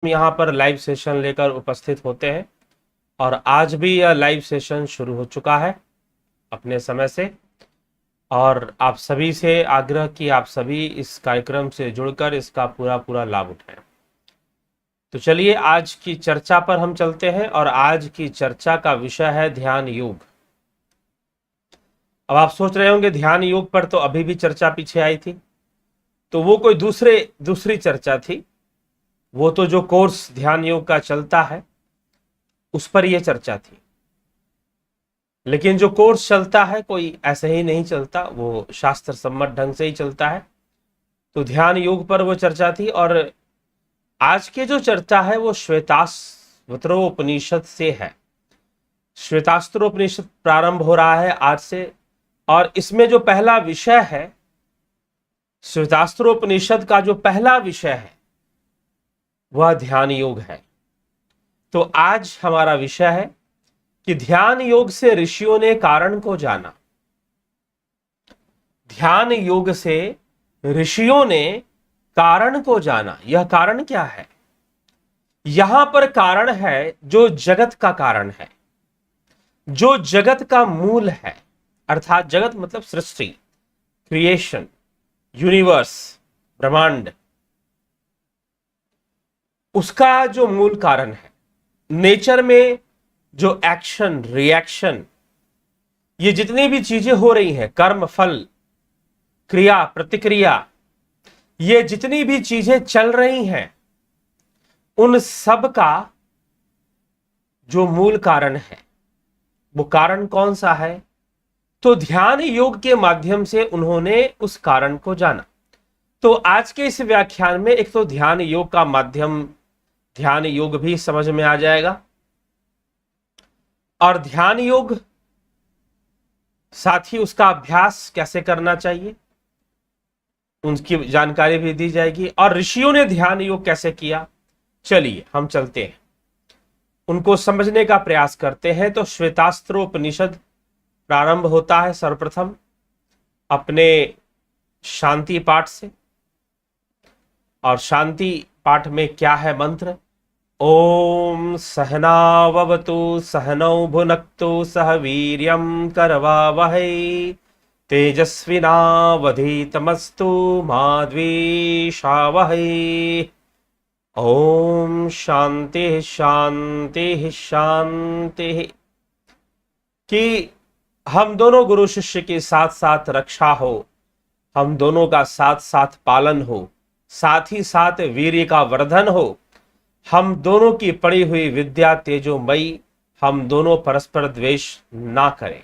हम यहाँ पर लाइव सेशन लेकर उपस्थित होते हैं और आज भी यह लाइव सेशन शुरू हो चुका है अपने समय से। और आप सभी से आग्रह कि आप सभी इस कार्यक्रम से जुड़कर इसका पूरा पूरा लाभ उठाएं। तो चलिए आज की चर्चा पर हम चलते हैं और आज की चर्चा का विषय है ध्यान योग। अब आप सोच रहे होंगे ध्यान योग पर तो अभी भी चर्चा पीछे आई थी, तो वो कोई दूसरी चर्चा थी। वो तो जो कोर्स ध्यान योग का चलता है उस पर यह चर्चा थी। लेकिन जो कोर्स चलता है कोई ऐसे ही नहीं चलता, वो शास्त्र सम्मत ढंग से ही चलता है। तो ध्यान योग पर वो चर्चा थी और आज की जो चर्चा है वो श्वेताश्वतरोपनिषद से है। श्वेताश्वतरोपनिषद प्रारंभ हो रहा है आज से और इसमें जो पहला विषय है, श्वेताश्वतरोपनिषद का जो पहला विषय है वह ध्यान योग है। तो आज हमारा विषय है कि ध्यान योग से ऋषियों ने कारण को जाना। ध्यान योग से ऋषियों ने कारण को जाना। यह कारण क्या है? यहां पर कारण है जो जगत का कारण है, जो जगत का मूल है, अर्थात जगत मतलब सृष्टि, क्रिएशन, यूनिवर्स, ब्रह्मांड, उसका जो मूल कारण है। नेचर में जो एक्शन, रिएक्शन, ये जितनी भी चीजें हो रही हैं, कर्म, फल, क्रिया, प्रतिक्रिया, ये जितनी भी चीजें चल रही हैं, उन सब का जो मूल कारण है वो कारण कौन सा है? तो ध्यान योग के माध्यम से उन्होंने उस कारण को जाना। तो आज के इस व्याख्यान में एक तो ध्यान योग का माध्यम, ध्यान योग भी समझ में आ जाएगा और ध्यान योग साथ ही उसका अभ्यास कैसे करना चाहिए उनकी जानकारी भी दी जाएगी और ऋषियों ने ध्यान योग कैसे किया। चलिए हम चलते हैं, उनको समझने का प्रयास करते हैं। तो श्वेताश्वतरोपनिषद प्रारंभ होता है सर्वप्रथम अपने शांति पाठ से। और शांति पाठ में क्या है मंत्र? ओम सहनाववतु सहनौ भुनक्तु सह वीर्यं करवावहै तेजस्विनावधीतमस्तु मा द्विषावहै। ओम शांति शांति शांति। कि हम दोनों गुरु शिष्य के साथ साथ रक्षा हो, हम दोनों का साथ साथ पालन हो, साथ ही साथ वीर्य का वर्धन हो, हम दोनों की पड़ी हुई विद्या तेजोमयी, हम दोनों परस्पर द्वेष ना करें।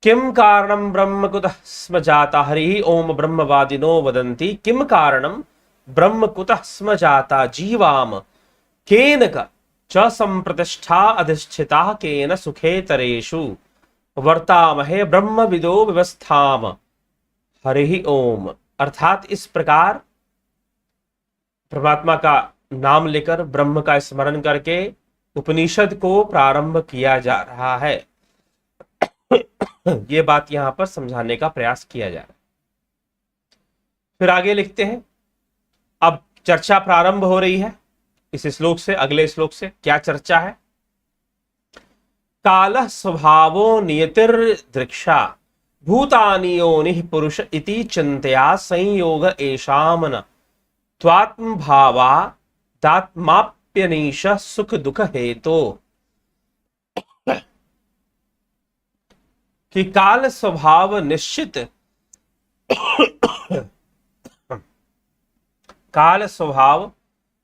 किम कारणम ब्रह्म कुतः स्म जाता? हरि ओम ब्रह्मवादिनो वदन्ति किम कारणम ब्रह्म कुतः स्म जाता जीवाम केन च संप्रतिष्ठा अधिष्ठिता केन सुखेतरेषु वर्तामहे ब्रह्मविदो व्यवस्थाम। हरि ओम। अर्थात इस प्रकार परमात्मा का नाम लेकर, ब्रह्म का स्मरण करके उपनिषद को प्रारंभ किया जा रहा है। ये बात यहां पर समझाने का प्रयास किया जा रहा है। फिर आगे लिखते हैं, अब चर्चा प्रारंभ हो रही है इस श्लोक से। अगले श्लोक से क्या चर्चा है? कालः स्वभावो नियतिर्दृक्षा भूतानि योनिः पुरुष इति चिंतया संयोग एषाम न त्वात्म भावा दात्माप्यनीश सुख दुख हेतु। कि काल स्वभाव निश्चित, काल स्वभाव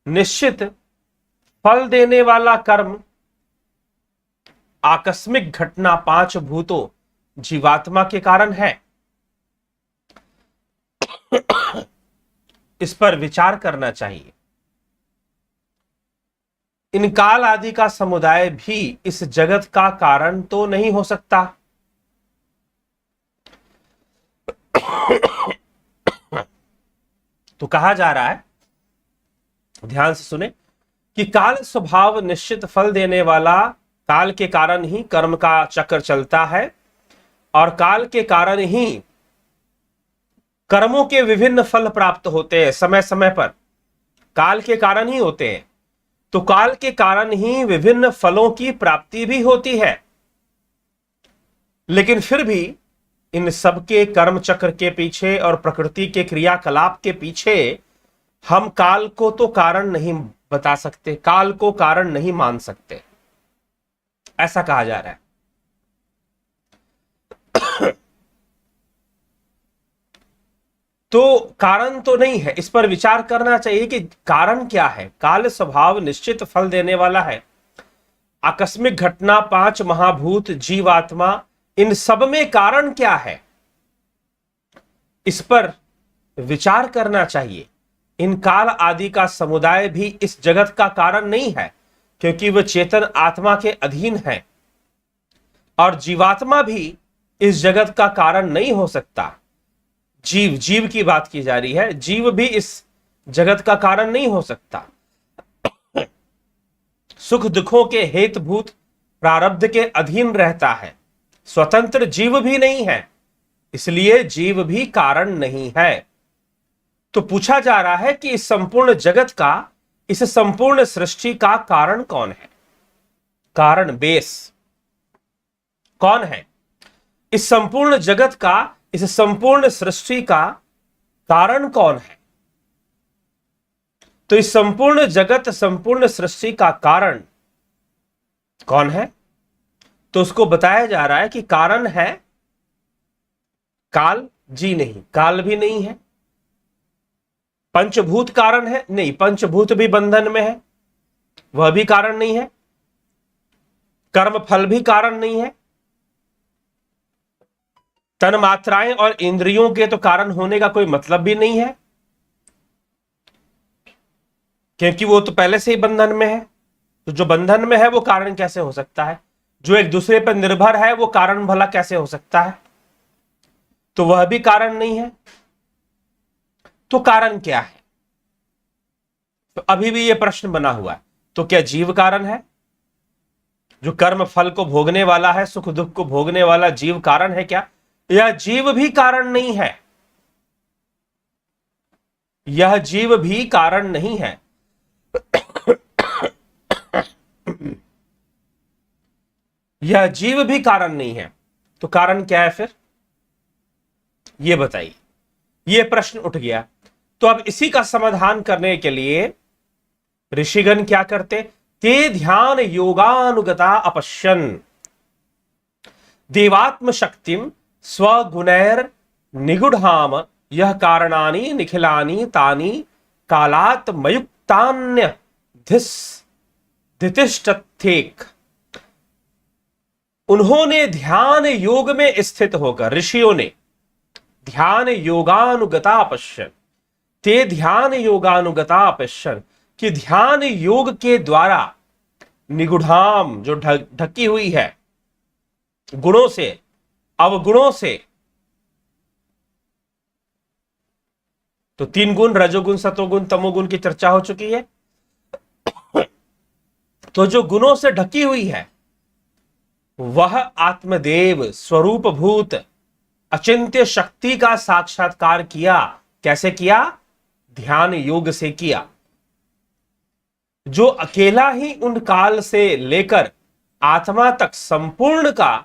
निश्चित फल देने वाला कर्म, आकस्मिक घटना पांच भूतों जीवात्मा के कारण है। इस पर विचार करना चाहिए। इन काल आदि का समुदाय भी इस जगत का कारण तो नहीं हो सकता। तो कहा जा रहा है, ध्यान से सुने, कि काल स्वभाव निश्चित फल देने वाला, काल के कारण ही कर्म का चक्र चलता है और काल के कारण ही कर्मों के विभिन्न फल प्राप्त होते हैं समय समय पर। काल के कारण ही होते हैं, तो काल के कारण ही विभिन्न फलों की प्राप्ति भी होती है। लेकिन फिर भी इन सबके कर्म चक्र के पीछे और प्रकृति के क्रियाकलाप के पीछे हम काल को तो कारण नहीं बता सकते, काल को कारण नहीं मान सकते, ऐसा कहा जा रहा है। तो कारण तो नहीं है, इस पर विचार करना चाहिए कि कारण क्या है। काल स्वभाव निश्चित फल देने वाला है। आकस्मिक घटना, 5 महाभूत, जीवात्मा, इन सब में कारण क्या है, इस पर विचार करना चाहिए। इन काल आदि का समुदाय भी इस जगत का कारण नहीं है, क्योंकि वह चेतन आत्मा के अधीन है, और जीवात्मा भी इस जगत का कारण नहीं हो सकता। जीव की बात की जा रही है, जीव भी इस जगत का कारण नहीं हो सकता। सुख दुखों के हेतुभूत प्रारब्ध के अधीन रहता है, स्वतंत्र जीव भी नहीं है, इसलिए जीव भी कारण नहीं है। तो पूछा जा रहा है कि इस संपूर्ण जगत का, इस संपूर्ण सृष्टि का कारण कौन है, कारण बेस कौन है? इस संपूर्ण जगत का, इस संपूर्ण सृष्टि का कारण कौन है? तो इस संपूर्ण जगत, संपूर्ण सृष्टि का कारण कौन है? तो उसको बताया जा रहा है कि कारण है काल जी नहीं, काल भी नहीं है। पंचभूत कारण है? नहीं, पंचभूत भी बंधन में है, वह भी कारण नहीं है। कर्म फल भी कारण नहीं है। तन मात्राएं और इंद्रियों के तो कारण होने का कोई मतलब भी नहीं है, क्योंकि वो तो पहले से ही बंधन में है। तो जो बंधन में है वो कारण कैसे हो सकता है? जो एक दूसरे पर निर्भर है वो कारण भला कैसे हो सकता है? तो वह भी कारण नहीं है। तो कारण क्या है? तो अभी भी यह प्रश्न बना हुआ है। तो क्या जीव कारण है? जो कर्म फल को भोगने वाला है, सुख दुख को भोगने वाला जीव कारण है क्या? यह जीव भी कारण नहीं है, यह जीव भी कारण नहीं है। यह जीव भी कारण नहीं है, तो कारण क्या है फिर? यह बताइए। यह प्रश्न उठ गया। तो अब इसी का समाधान करने के लिए ऋषिगण क्या करते? ते ध्यान योगानुगता अपश्यन देवात्म शक्तिम स्वगुणैर निगुढ़ाम यह कारणानि निखिलानि तानि कालात् मयुक्तान्य धितिष्ठथेक। उन्होंने ध्यान योग में स्थित होकर, ऋषियों ने ध्यान योगानुगता अपश्यन, ते ध्यान योगानुगता अपश्यन, कि ध्यान योग के द्वारा निगुढ़ाम, जो ढकी हुई है गुणों से, अवगुणों से, तो 3 गुण, रजोगुण, सतोगुण, तमोगुण की चर्चा हो चुकी है। तो जो गुणों से ढकी हुई है वह आत्मदेव स्वरूप भूत अचिंत्य शक्ति का साक्षात्कार किया। कैसे किया? ध्यान योग से किया। जो अकेला ही उन काल से लेकर आत्मा तक संपूर्ण का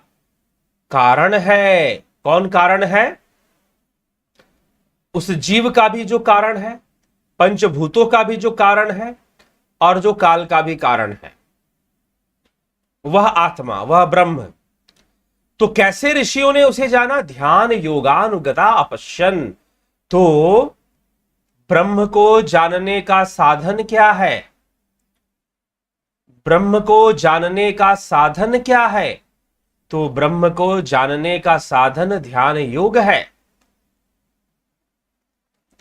कारण है। कौन कारण है? उस जीव का भी जो कारण है, पंचभूतों का भी जो कारण है, और जो काल का भी कारण है, वह आत्मा, वह ब्रह्म। तो कैसे ऋषियों ने उसे जाना? ध्यान योगानुगता अपश्यन। तो ब्रह्म को जानने का साधन क्या है? ब्रह्म को जानने का साधन क्या है? तो ब्रह्म को जानने का साधन ध्यान योग है।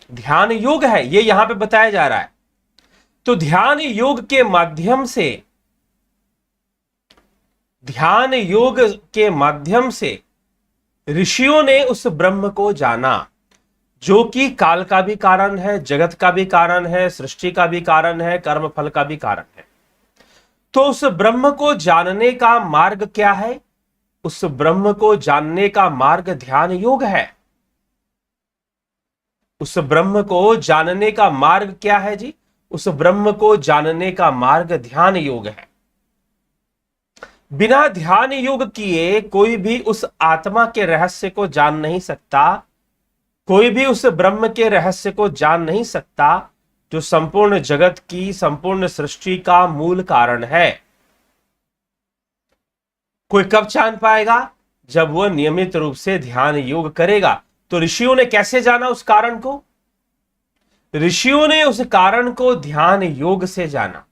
ध्यान योग है, ये यहां पे बताया जा रहा है। तो ध्यान योग के माध्यम से, ध्यान योग के माध्यम से ऋषियों ने उस ब्रह्म को जाना, जो कि काल का भी कारण है, जगत का भी कारण है, सृष्टि का भी कारण है, कर्म फल का भी कारण है। तो उस ब्रह्म को जानने का मार्ग क्या है? उस ब्रह्म को जानने का मार्ग ध्यान योग है। उस ब्रह्म को जानने का मार्ग क्या है जी? उस ब्रह्म को जानने का मार्ग ध्यान योग है। बिना ध्यान योग किए कोई भी उस आत्मा के रहस्य को जान नहीं सकता, कोई भी उस ब्रह्म के रहस्य को जान नहीं सकता जो संपूर्ण जगत की, संपूर्ण सृष्टि का मूल कारण है। कोई कब जान पाएगा? जब वह नियमित रूप से ध्यान योग करेगा। तो ऋषियों ने कैसे जाना उस कारण को? ऋषियों ने उस कारण को ध्यान योग से जाना।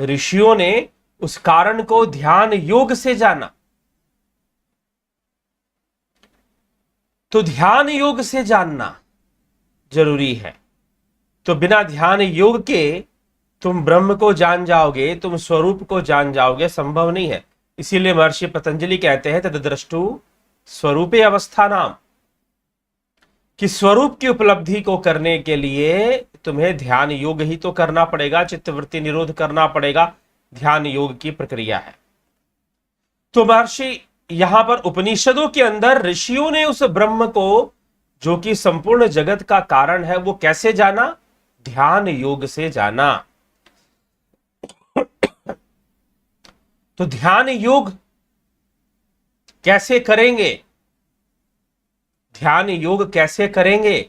ऋषियों ने उस कारण को ध्यान योग से जाना। तो ध्यान योग से जानना जरूरी है। तो बिना ध्यान योग के तुम ब्रह्म को जान जाओगे, तुम स्वरूप को जान जाओगे, संभव नहीं है। इसीलिए महर्षि पतंजलि कहते हैं तद्द्रष्टु स्वरूपे अवस्था नाम, कि स्वरूप की उपलब्धि को करने के लिए तुम्हें ध्यान योग ही तो करना पड़ेगा, चित्तवृत्ति निरोध करना पड़ेगा। ध्यान योग की प्रक्रिया है। तो महर्षि यहां पर उपनिषदों के अंदर ऋषियों ने उस ब्रह्म को, जो कि संपूर्ण जगत का कारण है, वो कैसे जाना? ध्यान योग से जाना। तो ध्यान योग कैसे करेंगे? ध्यान योग कैसे करेंगे?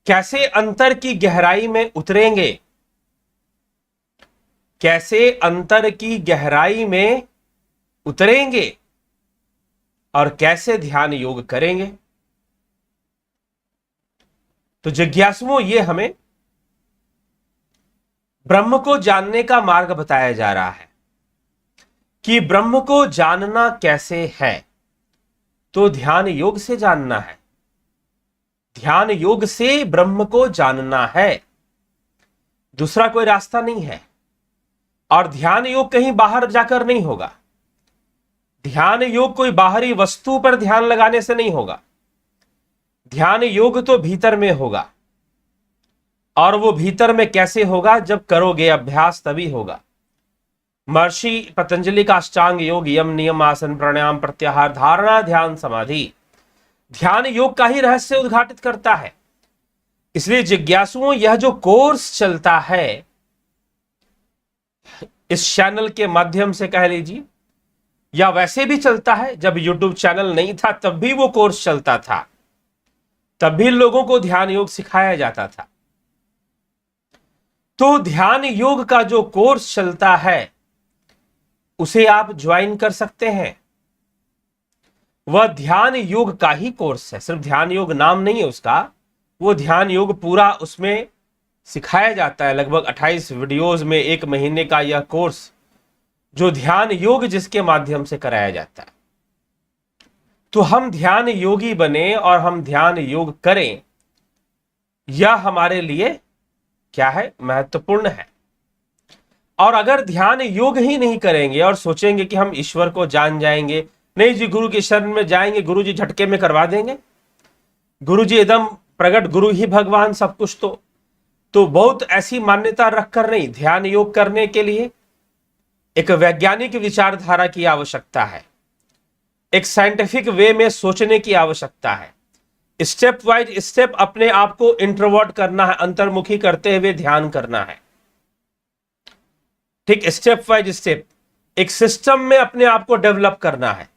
कैसे अंतर की गहराई में उतरेंगे? कैसे अंतर की गहराई में उतरेंगे और कैसे ध्यान योग करेंगे? तो जिज्ञासुओं, ये हमें ब्रह्म को जानने का मार्ग बताया जा रहा है कि ब्रह्म को जानना कैसे है। तो ध्यान योग से जानना है। ध्यान योग से ब्रह्म को जानना है, दूसरा कोई रास्ता नहीं है। और ध्यान योग कहीं बाहर जाकर नहीं होगा। ध्यान योग कोई बाहरी वस्तु पर ध्यान लगाने से नहीं होगा। ध्यान योग तो भीतर में होगा। और वो भीतर में कैसे होगा? जब करोगे अभ्यास तभी होगा। महर्षि पतंजलि का अष्टांग योग, यम नियम आसन प्राणायाम प्रत्याहार धारणा ध्यान समाधि, ध्यान योग का ही रहस्य उद्घाटित करता है। इसलिए जिज्ञासुओं, यह जो कोर्स चलता है इस चैनल के माध्यम से कह लीजिए, या वैसे भी चलता है, जब यूट्यूब चैनल नहीं था तब भी वो कोर्स चलता था, तब भी लोगों को ध्यान योग सिखाया जाता था। तो ध्यान योग का जो कोर्स चलता है उसे आप ज्वाइन कर सकते हैं। वह ध्यान योग का ही कोर्स है, सिर्फ ध्यान योग नाम नहीं है उसका। वो ध्यान योग पूरा उसमें सिखाया जाता है। लगभग 28 वीडियोस में 1 महीने का यह कोर्स, जो ध्यान योग जिसके माध्यम से कराया जाता है। तो हम ध्यान योगी बने और हम ध्यान योग करें, यह हमारे लिए क्या है? महत्वपूर्ण है। और अगर ध्यान योग ही नहीं करेंगे और सोचेंगे कि हम ईश्वर को जान जाएंगे, नहीं जी गुरु के शरण में जाएंगे, गुरु जी झटके में करवा देंगे, गुरु जी एकदम प्रगट गुरु ही भगवान सब कुछ, तो बहुत ऐसी मान्यता रखकर नहीं। ध्यान योग करने के लिए एक वैज्ञानिक विचारधारा की आवश्यकता है, एक साइंटिफिक वे में सोचने की आवश्यकता है। स्टेप वाइज स्टेप अपने आप को इंट्रोवर्ट करना है, अंतर्मुखी करते हुए ध्यान करना है। ठीक, स्टेप वाइज स्टेप एक सिस्टम में अपने आप को डेवलप करना है,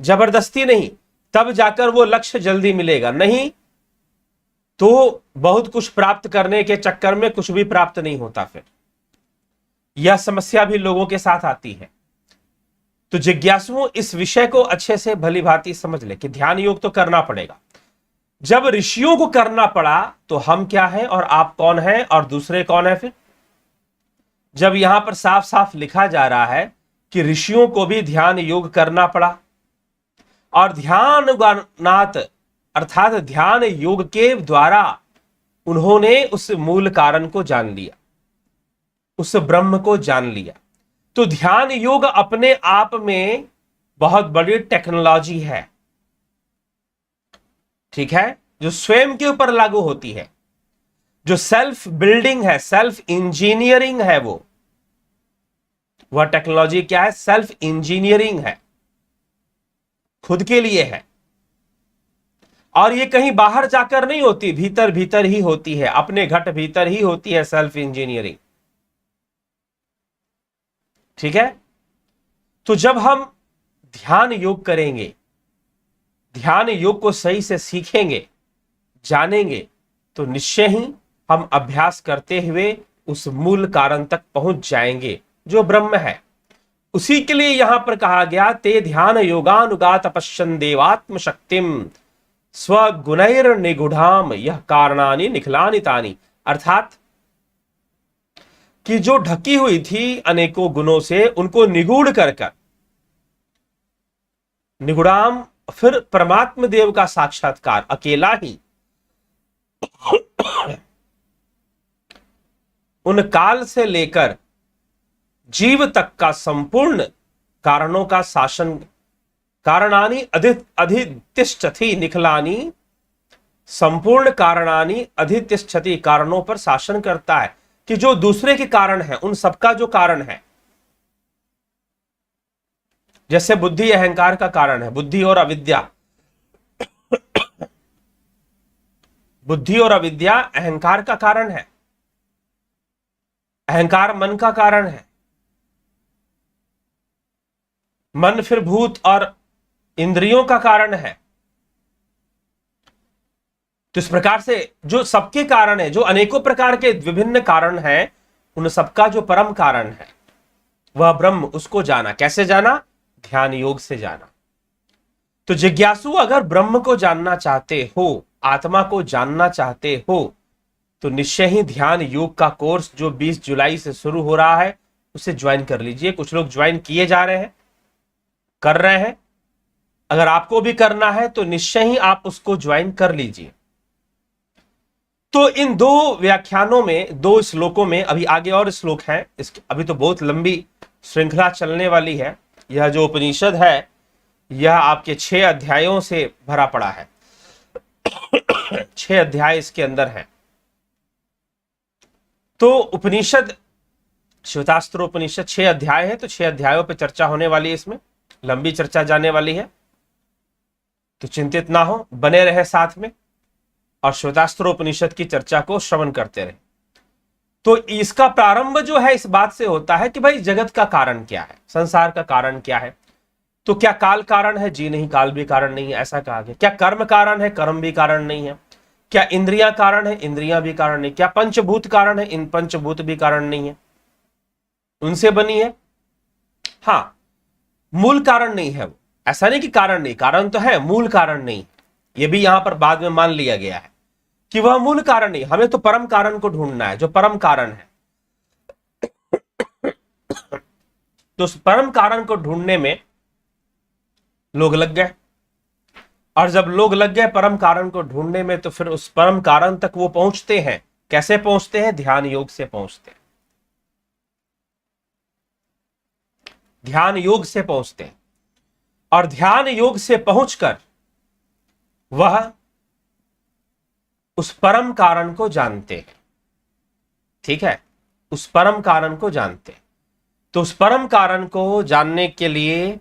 जबरदस्ती नहीं। तब जाकर वो लक्ष्य जल्दी मिलेगा, नहीं तो बहुत कुछ प्राप्त करने के चक्कर में कुछ भी प्राप्त नहीं होता। फिर यह समस्या भी लोगों के साथ आती है। तो जिज्ञासुओं, इस विषय को अच्छे से भली भांति समझ ले कि ध्यान योग तो करना पड़ेगा। जब ऋषियों को करना पड़ा तो हम क्या है और आप कौन है और दूसरे कौन है? फिर जब यहां पर साफ साफ लिखा जा रहा है कि ऋषियों को भी ध्यान योग करना पड़ा, और ध्याननाथ अर्थात ध्यान योग के द्वारा उन्होंने उस मूल कारण को जान लिया, उस ब्रह्म को जान लिया। तो ध्यान योग अपने आप में बहुत बड़ी टेक्नोलॉजी है, ठीक है, जो स्वयं के ऊपर लागू होती है, जो सेल्फ बिल्डिंग है, सेल्फ इंजीनियरिंग है। वह टेक्नोलॉजी क्या है? सेल्फ इंजीनियरिंग है, खुद के लिए है। और ये कहीं बाहर जाकर नहीं होती, भीतर भीतर ही होती है, अपने घट भीतर ही होती है सेल्फ इंजीनियरिंग। ठीक है। तो जब हम ध्यान योग करेंगे, ध्यान योग को सही से सीखेंगे, जानेंगे, तो निश्चय ही हम अभ्यास करते हुए उस मूल कारण तक पहुंच जाएंगे जो ब्रह्म है। उसी के लिए यहां पर कहा गया, ते ध्यान योगानुगात अपश्यन देवात्म शक्तिम स्वगुणैर निगुढ़ाम यह कारणानि निखलानि तानि। अर्थात कि जो ढकी हुई थी अनेकों गुणों से, उनको निगूढ़ कर निगुढ़ाम, फिर परमात्म देव का साक्षात्कार अकेला ही उन काल से लेकर जीव तक का संपूर्ण कारणों का शासन, कारणानि अधितिष्ठति निखलानि, संपूर्ण कारणानि अधितिष्ठति, कारणों पर शासन करता है, कि जो दूसरे के कारण है उन सबका जो कारण है, जैसे बुद्धि अहंकार का कारण है, बुद्धि और अविद्या, बुद्धि और अविद्या अहंकार का कारण है, अहंकार मन का कारण है, मन फिर भूत और इंद्रियों का कारण है। तो इस प्रकार से जो सबके कारण है, जो अनेकों प्रकार के विभिन्न कारण हैं, उन सबका जो परम कारण है वह ब्रह्म, उसको जाना। कैसे जाना? ध्यान योग से जाना। तो जिज्ञासु अगर ब्रह्म को जानना चाहते हो, आत्मा को जानना चाहते हो, तो निश्चय ही ध्यान योग का कोर्स जो 20 जुलाई से शुरू हो रहा है उसे ज्वाइन कर लीजिए। कुछ लोग ज्वाइन किए जा रहे हैं, कर रहे हैं। अगर आपको भी करना है तो निश्चय ही आप उसको ज्वाइन कर लीजिए। तो इन दो व्याख्यानों में, दो श्लोकों में, अभी आगे और श्लोक हैं, अभी तो बहुत लंबी श्रृंखला चलने वाली है। यह जो उपनिषद है यह आपके 6 अध्यायों से भरा पड़ा है। 6 अध्याय इसके अंदर हैं। तो उपनिषद, श्वेतास्त्र उपनिषद 6 अध्याय है, तो 6 अध्यायों पर चर्चा होने वाली है, इसमें लंबी चर्चा जाने वाली है। तो चिंतित ना हो, बने रहे साथ में और श्वेतास्त्र उपनिषद की चर्चा को श्रवण करते रहे। तो इसका प्रारंभ जो है इस बात से होता है कि भाई जगत का कारण क्या है, संसार का कारण क्या है। तो क्या काल कारण है? जी नहीं, काल भी कारण नहीं है, ऐसा कहा गया। क्या कर्म कारण है? कर्म भी कारण नहीं है। क्या इंद्रियां कारण है? इंद्रियां भी कारण नहीं। क्या पंचभूत कारण है? इन पंचभूत भी कारण नहीं है, उनसे बनी है। हाँ, मूल कारण नहीं है वो, ऐसा नहीं कि कारण नहीं, कारण तो है, मूल कारण नहीं। ये भी यहां पर बाद में मान लिया गया है कि वह मूल कारण नहीं। हमें तो परम कारण को ढूंढना है, जो परम कारण है। तो उस परम कारण को ढूंढने में लोग लग गए, और जब लोग लग गए परम कारण को ढूंढने में, तो फिर उस परम कारण तक वो पहुंचते हैं। कैसे पहुंचते हैं? ध्यान योग से पहुंचते हैं, ध्यान योग से पहुंचते हैं। और ध्यान योग से पहुंचकर वह उस परम कारण को जानते हैं। ठीक है, उस परम कारण को जानते हैं। तो उस परम कारण को जानने के लिए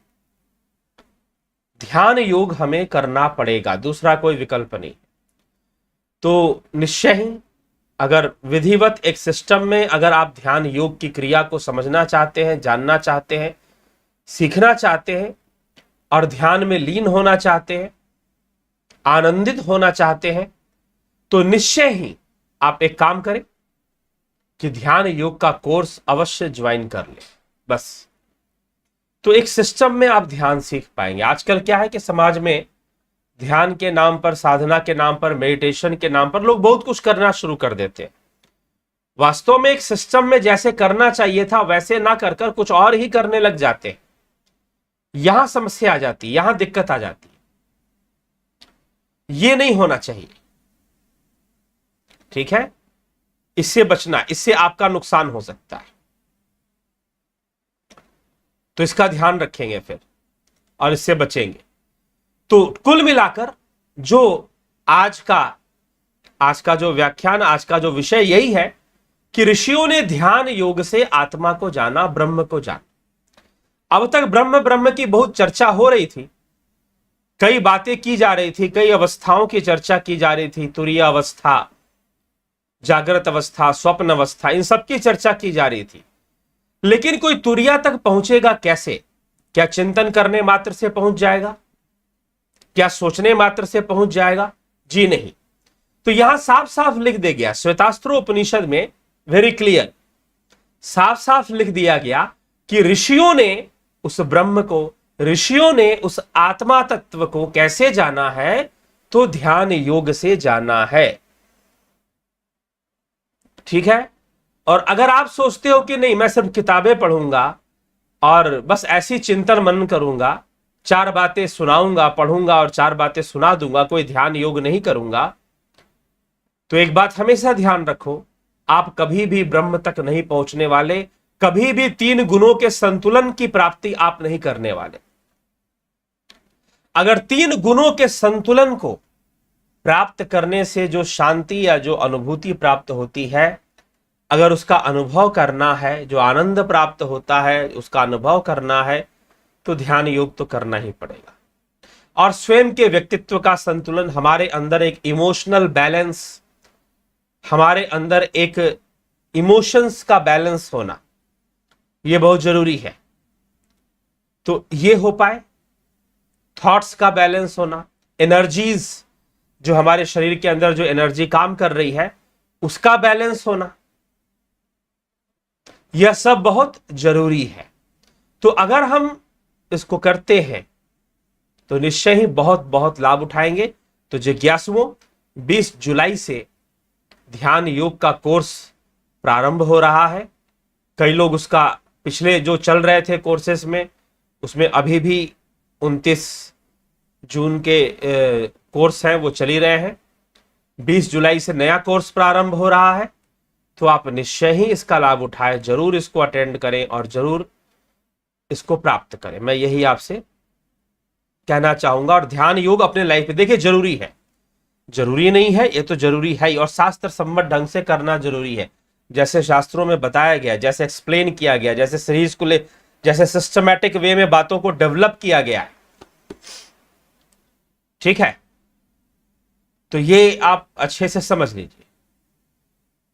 ध्यान योग हमें करना पड़ेगा, दूसरा कोई विकल्प नहीं। तो निश्चय ही अगर विधिवत एक सिस्टम में अगर आप ध्यान योग की क्रिया को समझना चाहते हैं, जानना चाहते हैं, सीखना चाहते हैं और ध्यान में लीन होना चाहते हैं, आनंदित होना चाहते हैं, तो निश्चय ही आप एक काम करें कि ध्यान योग का कोर्स अवश्य ज्वाइन कर लें। बस तो एक सिस्टम में आप ध्यान सीख पाएंगे। आजकल क्या है कि समाज में ध्यान के नाम पर, साधना के नाम पर, मेडिटेशन के नाम पर लोग बहुत कुछ करना शुरू कर देते हैं। वास्तव में एक सिस्टम में जैसे करना चाहिए था वैसे ना कर कर कुछ और ही करने लग जाते हैं। यहां समस्या आ जाती है, यहां दिक्कत आ जाती है। ये नहीं होना चाहिए। ठीक है, इससे बचना, इससे आपका नुकसान हो सकता है। तो इसका ध्यान रखेंगे फिर और इससे बचेंगे। तो कुल मिलाकर जो आज का जो व्याख्यान, आज का जो विषय यही है कि ऋषियों ने ध्यान योग से आत्मा को जाना, ब्रह्म को जाना। अब तक ब्रह्म ब्रह्म की बहुत चर्चा हो रही थी, कई बातें की जा रही थी, कई अवस्थाओं की चर्चा की जा रही थी, तुरीय अवस्था, जागृत अवस्था, स्वप्न अवस्था, इन सब की चर्चा की जा रही थी। लेकिन कोई तुरिया तक पहुंचेगा कैसे? क्या चिंतन करने मात्र से पहुंच जाएगा? क्या सोचने मात्र से पहुंच जाएगा? जी नहीं। तो यहां साफ साफ लिख दिया गया, श्वेतास्त्र उपनिषद में वेरी क्लियर साफ साफ लिख दिया गया कि ऋषियों ने उस ब्रह्म को, ऋषियों ने उस आत्मा तत्व को कैसे जाना है? तो ध्यान योग से जाना है। ठीक है। और अगर आप सोचते हो कि नहीं, मैं सिर्फ किताबें पढ़ूंगा और बस ऐसी चिंतन मनन करूंगा, चार बातें सुनाऊंगा, पढ़ूंगा और चार बातें सुना दूंगा, कोई ध्यान योग नहीं करूंगा, तो एक बात हमेशा ध्यान रखो, आप कभी भी ब्रह्म तक नहीं पहुंचने वाले, कभी भी तीन गुणों के संतुलन की प्राप्ति आप नहीं करने वाले। अगर तीन गुणों के संतुलन को प्राप्त करने से जो शांति या जो अनुभूति प्राप्त होती है, अगर उसका अनुभव करना है, जो आनंद प्राप्त होता है उसका अनुभव करना है, तो ध्यान योग तो करना ही पड़ेगा। और स्वयं के व्यक्तित्व का संतुलन, हमारे अंदर एक इमोशनल बैलेंस, हमारे अंदर एक इमोशंस का बैलेंस होना, यह बहुत जरूरी है। तो ये हो पाए, थॉट्स का बैलेंस होना, एनर्जीज, जो हमारे शरीर के अंदर जो एनर्जी काम कर रही है उसका बैलेंस होना, यह सब बहुत जरूरी है। तो अगर हम इसको करते हैं तो निश्चय ही बहुत बहुत लाभ उठाएंगे। तो जिज्ञासुओं, 20 जुलाई से ध्यान योग का कोर्स प्रारंभ हो रहा है। कई लोग उसका पिछले जो चल रहे थे कोर्सेस में, उसमें अभी भी 29 जून के कोर्स हैं वो चल ही रहे हैं। 20 जुलाई से नया कोर्स प्रारंभ हो रहा है। तो आप निश्चय ही इसका लाभ उठाएं, जरूर इसको अटेंड करें और जरूर इसको प्राप्त करें। मैं यही आपसे कहना चाहूंगा। और ध्यान योग अपने लाइफ में देखिए जरूरी है, जरूरी नहीं है, ये तो जरूरी है और शास्त्र सम्मत ढंग से करना जरूरी है। जैसे शास्त्रों में बताया गया, जैसे एक्सप्लेन किया गया, जैसे सीरीज को ले, जैसे सिस्टमैटिक वे में बातों को डेवलप किया गया है। ठीक है, तो ये आप अच्छे से समझ लीजिए।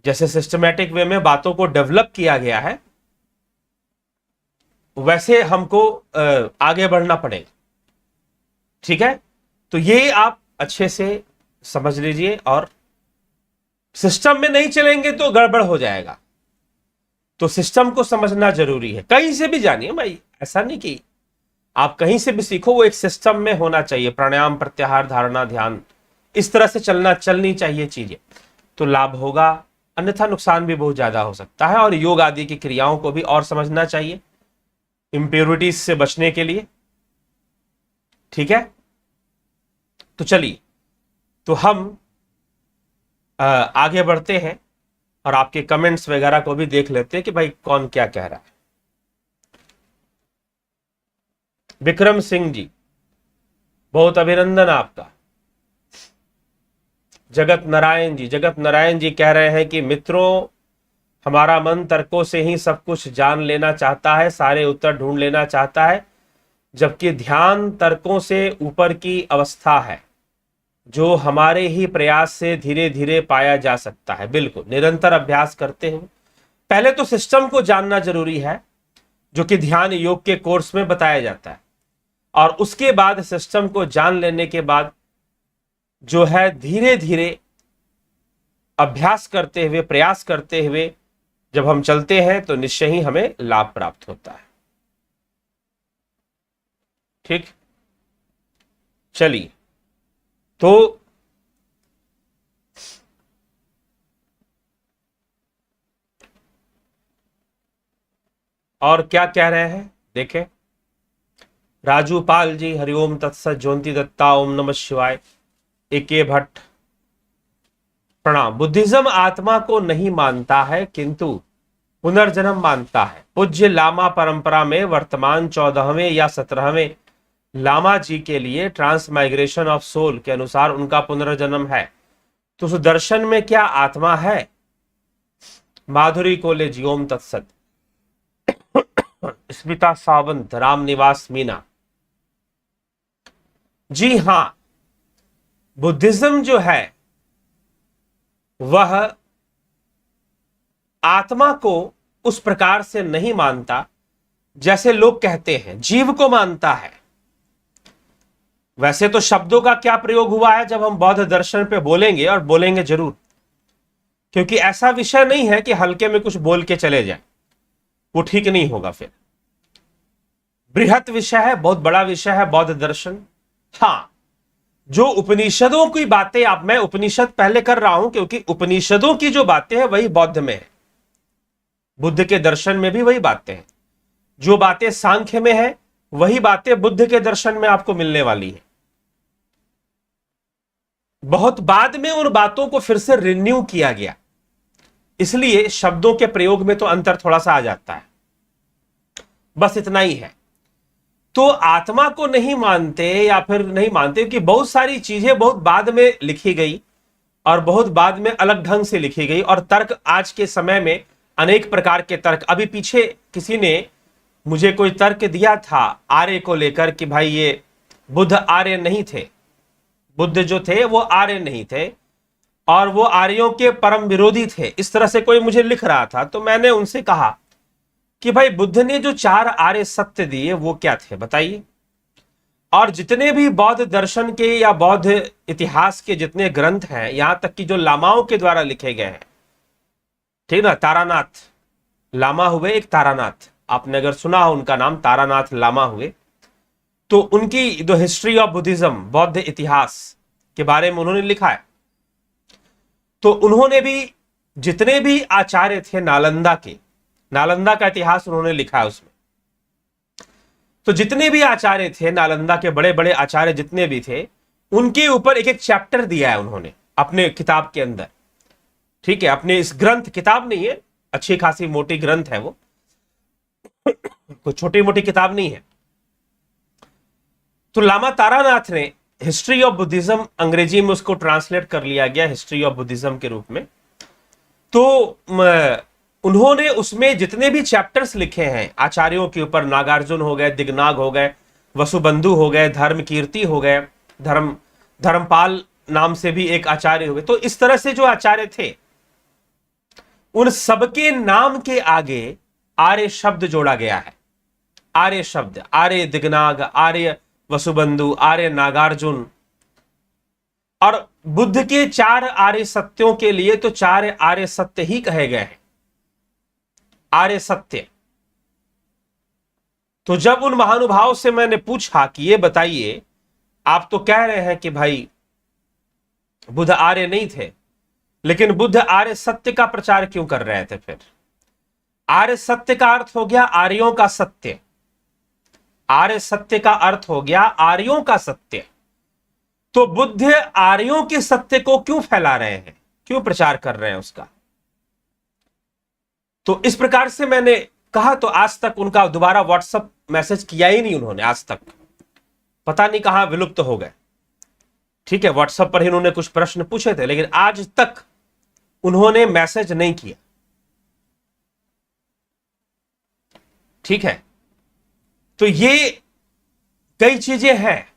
जैसे सिस्टमैटिक वे में बातों को डेवलप किया गया है, वैसे हमको आगे बढ़ना पड़ेगा। ठीक है, तो ये आप अच्छे से समझ लीजिए। और सिस्टम में नहीं चलेंगे तो गड़बड़ हो जाएगा, तो सिस्टम को समझना जरूरी है। कहीं से भी जानिए भाई, ऐसा नहीं कि आप कहीं से भी सीखो, वो एक सिस्टम में होना चाहिए। प्राणायाम, प्रत्याहार, धारणा, ध्यान, इस तरह से चलनी चाहिए चीजें, तो लाभ होगा। अन्यथा नुकसान भी बहुत ज्यादा हो सकता है। और योग आदि की क्रियाओं को भी और समझना चाहिए इंप्योरिटीज से बचने के लिए। ठीक है, तो चलिए, तो हम आगे बढ़ते हैं और आपके कमेंट्स वगैरह को भी देख लेते हैं कि भाई कौन क्या कह रहा है। विक्रम सिंह जी, बहुत अभिनंदन आपका। जगत नारायण जी कह रहे हैं कि मित्रों, हमारा मन तर्कों से ही सब कुछ जान लेना चाहता है, सारे उत्तर ढूंढ लेना चाहता है, जबकि ध्यान तर्कों से ऊपर की अवस्था है जो हमारे ही प्रयास से धीरे धीरे पाया जा सकता है। बिल्कुल, निरंतर अभ्यास करते हैं। पहले तो सिस्टम को जानना जरूरी है, जो कि ध्यान योग के कोर्स में बताया जाता है, और उसके बाद सिस्टम को जान लेने के बाद जो है धीरे धीरे अभ्यास करते हुए, प्रयास करते हुए जब हम चलते हैं तो निश्चय ही हमें लाभ प्राप्त होता है। ठीक, चलिए, तो और क्या कह रहे हैं देखें। राजू पाल जी, हरिओम तत्सत। ज्योति दत्ता, ओम नमः शिवाय। एके भट्ट, प्रणाम। बुद्धिज्म आत्मा को नहीं मानता है किंतु पुनर्जन्म मानता है। पूज्य लामा परंपरा में वर्तमान 14वें या 17वें लामा जी के लिए ट्रांसमाइग्रेशन ऑफ सोल के अनुसार उनका पुनर्जन्म है। तो उस दर्शन में क्या आत्मा है? माधुरी कोले जी, ओम तत्सत। स्मिता सावंत, राम निवास मीना, जी हां, बुद्धिज्म जो है वह आत्मा को उस प्रकार से नहीं मानता जैसे लोग कहते हैं, जीव को मानता है। वैसे तो शब्दों का क्या प्रयोग हुआ है जब हम बौद्ध दर्शन पे बोलेंगे, और बोलेंगे जरूर, क्योंकि ऐसा विषय नहीं है कि हल्के में कुछ बोल के चले जाए, वो ठीक नहीं होगा। फिर बृहत विषय है, बहुत बड़ा विषय है बौद्ध दर्शन। हां, जो उपनिषदों की बातें, आप, मैं उपनिषद पहले कर रहा हूं क्योंकि उपनिषदों की जो बातें हैं वही बौद्ध में है, बुद्ध के दर्शन में भी वही बातें हैं। जो बातें सांख्य में है वही बातें बुद्ध के दर्शन में आपको मिलने वाली है। बहुत बाद में उन बातों को फिर से रिन्यू किया गया, इसलिए शब्दों के प्रयोग में तो अंतर थोड़ा सा आ जाता है, बस इतना ही है। तो आत्मा को नहीं मानते, या फिर नहीं मानते कि बहुत सारी चीजें बहुत बाद में लिखी गई और बहुत बाद में अलग ढंग से लिखी गई, और तर्क आज के समय में अनेक प्रकार के तर्क। अभी पीछे किसी ने मुझे कोई तर्क दिया था आर्य को लेकर कि भाई ये बुद्ध आर्य नहीं थे, बुद्ध जो थे वो आर्य नहीं थे और वो आर्यों के परम विरोधी थे, इस तरह से कोई मुझे लिख रहा था। तो मैंने उनसे कहा कि भाई बुद्ध ने जो 4 आर्य सत्य दिए वो क्या थे बताइए। और जितने भी बौद्ध दर्शन के या बौद्ध इतिहास के जितने ग्रंथ हैं, यहां तक कि जो लामाओं के द्वारा लिखे गए हैं, ठीक ना, तारानाथ लामा हुए, एक तारानाथ, आपने अगर सुना हो उनका नाम, तारानाथ लामा हुए, तो उनकी द हिस्ट्री ऑफ बुद्धिज्म, बौद्ध इतिहास के बारे में उन्होंने लिखा है। तो उन्होंने भी जितने भी आचार्य थे नालंदा का इतिहास उन्होंने लिखा है उसमें। तो जितने भी आचार्य थे, नालंदा के बड़े बड़े आचार्य जितने भी थे, उनके ऊपर एक एक चैप्टर दिया है उन्होंने अपने किताब के अंदर, ठीक है, अपने इस ग्रंथ, किताब नहीं है, अच्छी खासी मोटी ग्रंथ है वो, कोई छोटी मोटी किताब नहीं है। तो लामा तारानाथ ने हिस्ट्री ऑफ बुद्धिज्म, अंग्रेजी में उसको ट्रांसलेट कर लिया गया हिस्ट्री ऑफ बुद्धिज्म के रूप में। तो उन्होंने उसमें जितने भी चैप्टर्स लिखे हैं आचार्यों के ऊपर, नागार्जुन हो गए, दिग्नाग हो गए, वसुबंधु हो गए, धर्म कीर्ति हो गए, धर्मपाल नाम से भी एक आचार्य हो गए, तो इस तरह से जो आचार्य थे उन सबके नाम के आगे आर्य शब्द जोड़ा गया है। आर्य शब्द, आर्य दिग्नाग, आर्य वसुबंधु, आर्य नागार्जुन। और बुद्ध के 4 आर्य सत्यों के लिए तो 4 आर्य सत्य ही कहे गए हैं, आर्य सत्य। तो जब उन महानुभाव से मैंने पूछा कि ये बताइए, आप तो कह रहे हैं कि भाई बुद्ध आर्य नहीं थे, लेकिन बुद्ध आर्य सत्य का प्रचार क्यों कर रहे थे? फिर आर्य सत्य का अर्थ हो गया आर्यों का सत्य, आर्य सत्य का अर्थ हो गया आर्यों का सत्य। तो बुद्ध आर्यों के सत्य को क्यों फैला रहे हैं, क्यों प्रचार कर रहे हैं उसका? तो इस प्रकार से मैंने कहा, तो आज तक उनका दोबारा व्हाट्सएप मैसेज किया ही नहीं उन्होंने, आज तक पता नहीं कहां विलुप्त हो गए। ठीक है, व्हाट्सएप पर ही उन्होंने कुछ प्रश्न पूछे थे, लेकिन आज तक उन्होंने मैसेज नहीं किया। ठीक है, तो ये कई चीजें हैं,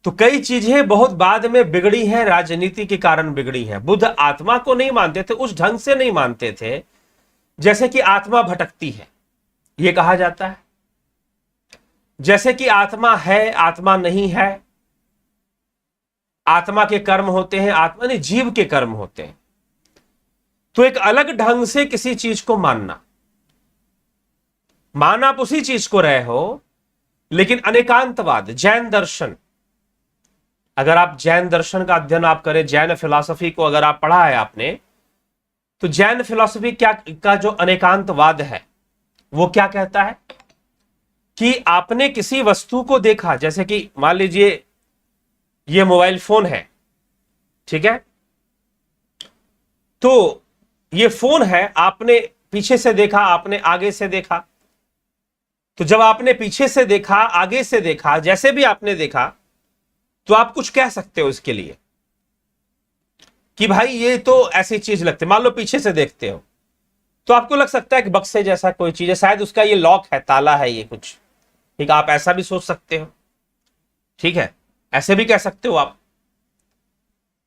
तो कई चीजें बहुत बाद में बिगड़ी हैं, राजनीति के कारण बिगड़ी हैं। बुद्ध आत्मा को नहीं मानते थे, उस ढंग से नहीं मानते थे जैसे कि आत्मा भटकती है, यह कहा जाता है। जैसे कि आत्मा है, आत्मा नहीं है, आत्मा के कर्म होते हैं, आत्मा नहीं, जीव के कर्म होते हैं। तो एक अलग ढंग से किसी चीज को मानना, मान आप उसी चीज को रहे हो, लेकिन अनेकांतवाद, जैन दर्शन, अगर आप जैन दर्शन का अध्ययन आप करें, जैन फिलॉसफी को अगर आप पढ़ा है आपने, तो जैन फिलॉसफी क्या का जो अनेकांतवाद है वो क्या कहता है कि आपने किसी वस्तु को देखा, जैसे कि मान लीजिए ये मोबाइल फोन है, ठीक है, तो ये फोन है, आपने पीछे से देखा, आपने आगे से देखा। तो जब आपने पीछे से देखा, आगे से देखा, जैसे भी आपने देखा, तो आप कुछ कह सकते हो इसके लिए कि भाई ये तो ऐसी चीज लगती है। मान लो पीछे से देखते हो तो आपको लग सकता है कि बक्से जैसा कोई चीज है, शायद उसका ये लॉक है, ताला है, ये कुछ, ठीक है, आप ऐसा भी सोच सकते हो। ठीक है, ऐसे भी कह सकते हो आप।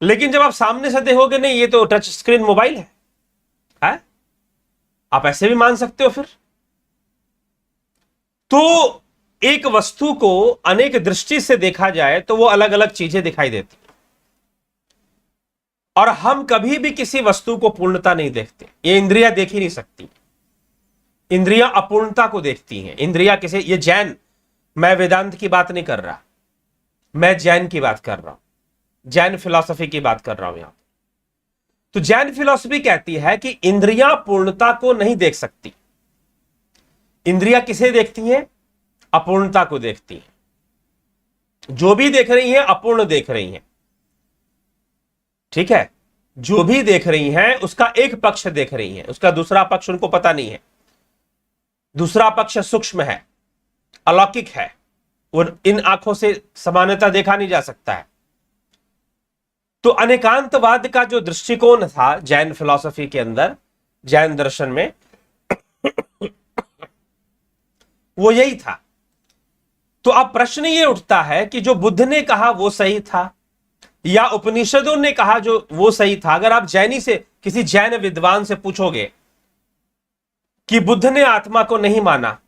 लेकिन जब आप सामने से देखोगे नहीं ये तो टच स्क्रीन मोबाइल है? आप ऐसे भी मान सकते हो फिर। तो एक वस्तु को अनेक दृष्टि से देखा जाए तो वो अलग अलग चीजें दिखाई देती, और हम कभी भी किसी वस्तु को पूर्णता नहीं देखते। ये इंद्रियां देख ही नहीं सकती, इंद्रियां अपूर्णता को देखती हैं। इंद्रियां किसे, ये जैन, मैं वेदांत की बात नहीं कर रहा, मैं जैन की बात कर रहा हूं, जैन फिलॉसफी की बात कर रहा हूं यहां। तो जैन फिलॉसफी कहती है कि इंद्रियां पूर्णता को नहीं देख सकती। इंद्रियां किसे देखती हैं? अपूर्णता को देखती हैं। जो भी देख रही हैं अपूर्ण देख रही हैं, ठीक है? जो भी देख रही हैं उसका एक पक्ष देख रही हैं, उसका दूसरा पक्ष उनको पता नहीं है। दूसरा पक्ष सूक्ष्म है, अलौकिक है, और इन आंखों से समानता देखा नहीं जा सकता है। तो अनेकांतवाद का जो दृष्टिकोण था जैन फिलॉसफी के अंदर, जैन दर्शन में, वो यही था। तो अब प्रश्न ये उठता है कि जो बुद्ध ने कहा वो सही था या उपनिषदों ने कहा जो वो सही था? अगर आप जैनी से, किसी जैन विद्वान से पूछोगे कि बुद्ध ने आत्मा को नहीं माना,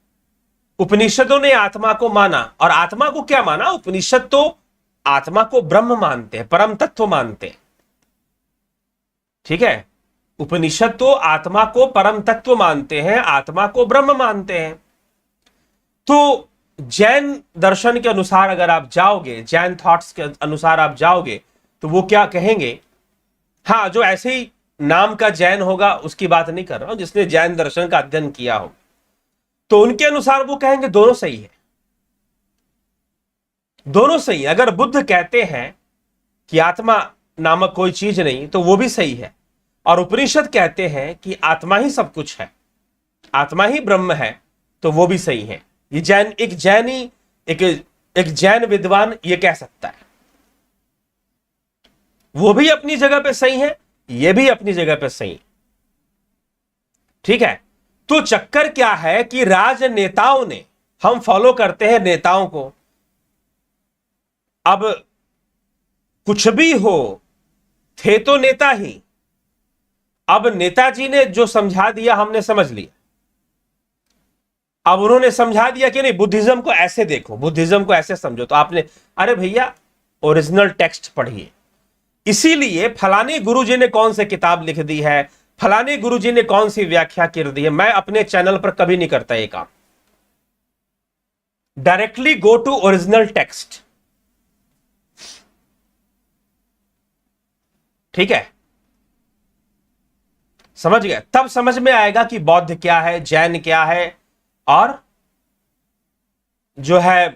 उपनिषदों ने आत्मा को माना, और आत्मा को क्या माना? उपनिषद तो आत्मा को ब्रह्म मानते हैं, परम तत्व मानते हैं, ठीक है? उपनिषद तो आत्मा को परम तत्व मानते हैं, आत्मा को ब्रह्म मानते हैं। तो जैन दर्शन के अनुसार अगर आप जाओगे, जैन थॉट्स के अनुसार आप जाओगे, तो वो क्या कहेंगे? हाँ, जो ऐसे ही नाम का जैन होगा उसकी बात नहीं कर रहा हूं, जिसने जैन दर्शन का अध्ययन किया हो, तो उनके अनुसार वो कहेंगे दोनों सही है, दोनों सही है। अगर बुद्ध कहते हैं कि आत्मा नामक कोई चीज नहीं, तो वो भी सही है, और उपनिषद कहते हैं कि आत्मा ही सब कुछ है, आत्मा ही ब्रह्म है, तो वो भी सही है। ये एक जैन विद्वान ये कह सकता है। वो भी अपनी जगह पे सही है, ये भी अपनी जगह पे सही है, ठीक है? तो चक्कर क्या है कि राजनेताओं ने, हम फॉलो करते हैं नेताओं को, अब कुछ भी हो, थे तो नेता ही। अब नेताजी ने जो समझा दिया हमने समझ लिया। अब उन्होंने समझा दिया कि नहीं, बुद्धिज्म को ऐसे देखो, बुद्धिज्म को ऐसे समझो, तो आपने, अरे भैया ओरिजिनल टेक्स्ट पढ़िए, इसीलिए फलाने गुरुजी ने कौन सी किताब लिख दी है, फलाने गुरुजी ने कौन सी व्याख्या कर दी है। मैं अपने चैनल पर कभी नहीं करता ये काम। Directly go to original text, ठीक है? समझ गए? तब समझ में आएगा कि बौद्ध क्या है, जैन क्या है, और जो है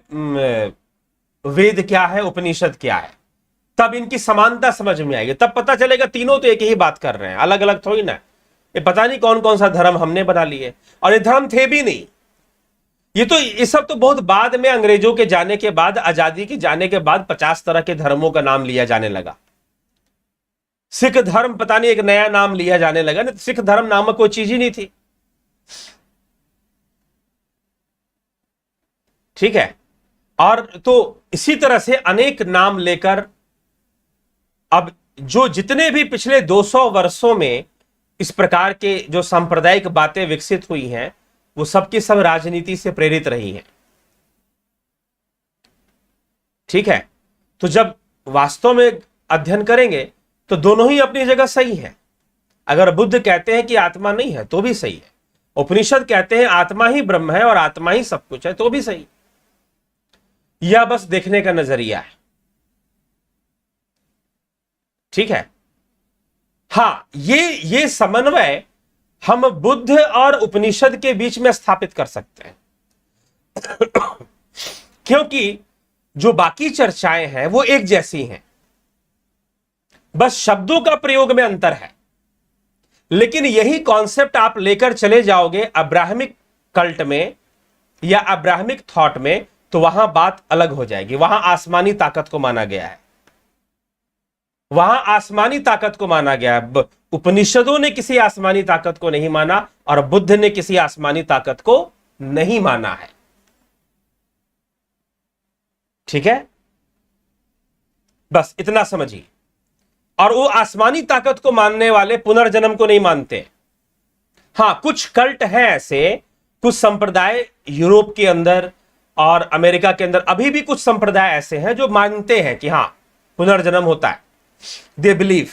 वेद क्या है, उपनिषद क्या है। तब इनकी समानता समझ में आएगी, तब पता चलेगा तीनों तो एक ही बात कर रहे हैं, अलग अलग थोड़ी ना। ये पता नहीं कौन कौन सा धर्म हमने बना लिए, और ये धर्म थे भी नहीं। ये सब तो बहुत बाद में, अंग्रेजों के जाने के बाद, आजादी के जाने के बाद 50 तरह के धर्मों का नाम लिया जाने लगा। सिख धर्म पता नहीं एक नया नाम लिया जाने लगा, नहीं सिख धर्म नामक कोई चीज ही नहीं थी, ठीक है? और तो इसी तरह से अनेक नाम लेकर अब जो जितने भी पिछले 200 वर्षों में इस प्रकार के जो सांप्रदायिक बातें विकसित हुई हैं, वो सबकी सब राजनीति से प्रेरित रही हैं, ठीक है? तो जब वास्तव में अध्ययन करेंगे तो दोनों ही अपनी जगह सही है। अगर बुद्ध कहते हैं कि आत्मा नहीं है तो भी सही है, उपनिषद कहते हैं आत्मा ही ब्रह्म है और आत्मा ही सब कुछ है, तो भी सही। यह बस देखने का नजरिया है, ठीक है? हाँ, ये समन्वय हम बुद्ध और उपनिषद के बीच में स्थापित कर सकते हैं क्योंकि जो बाकी चर्चाएं हैं वो एक जैसी हैं, बस शब्दों का प्रयोग में अंतर है। लेकिन यही कॉन्सेप्ट आप लेकर चले जाओगे अब्राहमिक कल्ट में या अब्राहमिक थॉट में, तो वहां बात अलग हो जाएगी। वहां आसमानी ताकत को माना गया है, वहां आसमानी ताकत को माना गया है। उपनिषदों ने किसी आसमानी ताकत को नहीं माना और बुद्ध ने किसी आसमानी ताकत को नहीं माना है, ठीक है? बस इतना समझिए। और वो आसमानी ताकत को मानने वाले पुनर्जन्म को नहीं मानते। हां, कुछ कल्ट हैं ऐसे, कुछ संप्रदाय यूरोप के अंदर और अमेरिका के अंदर अभी भी कुछ संप्रदाय ऐसे हैं जो मानते हैं कि हां पुनर्जन्म होता है। दे बिलीव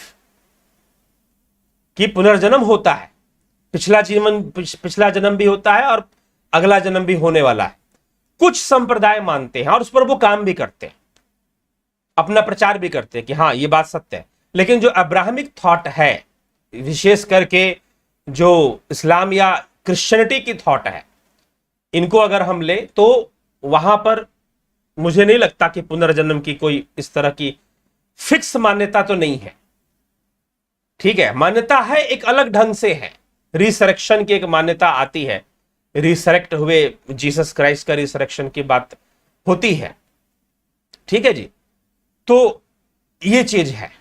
कि पुनर्जन्म होता है, पिछला जन्म भी होता है और अगला जन्म भी होने वाला है। कुछ संप्रदाय मानते हैं और उस पर वो काम भी करते हैं, अपना प्रचार भी करते हैं कि हां ये बात सत्य है। लेकिन जो अब्राहमिक थॉट है, विशेष करके जो इस्लाम या क्रिश्चियनिटी की थॉट है, इनको अगर हम ले तो वहां पर मुझे नहीं लगता कि पुनर्जन्म की कोई इस तरह की फिक्स मान्यता तो नहीं है। ठीक है, मान्यता है एक अलग ढंग से है। रिसरेक्शन की एक मान्यता आती है, रिसरेक्ट हुए जीसस क्राइस्ट का रिसरेक्शन की बात होती है। ठीक है जी, तो ये चीज है।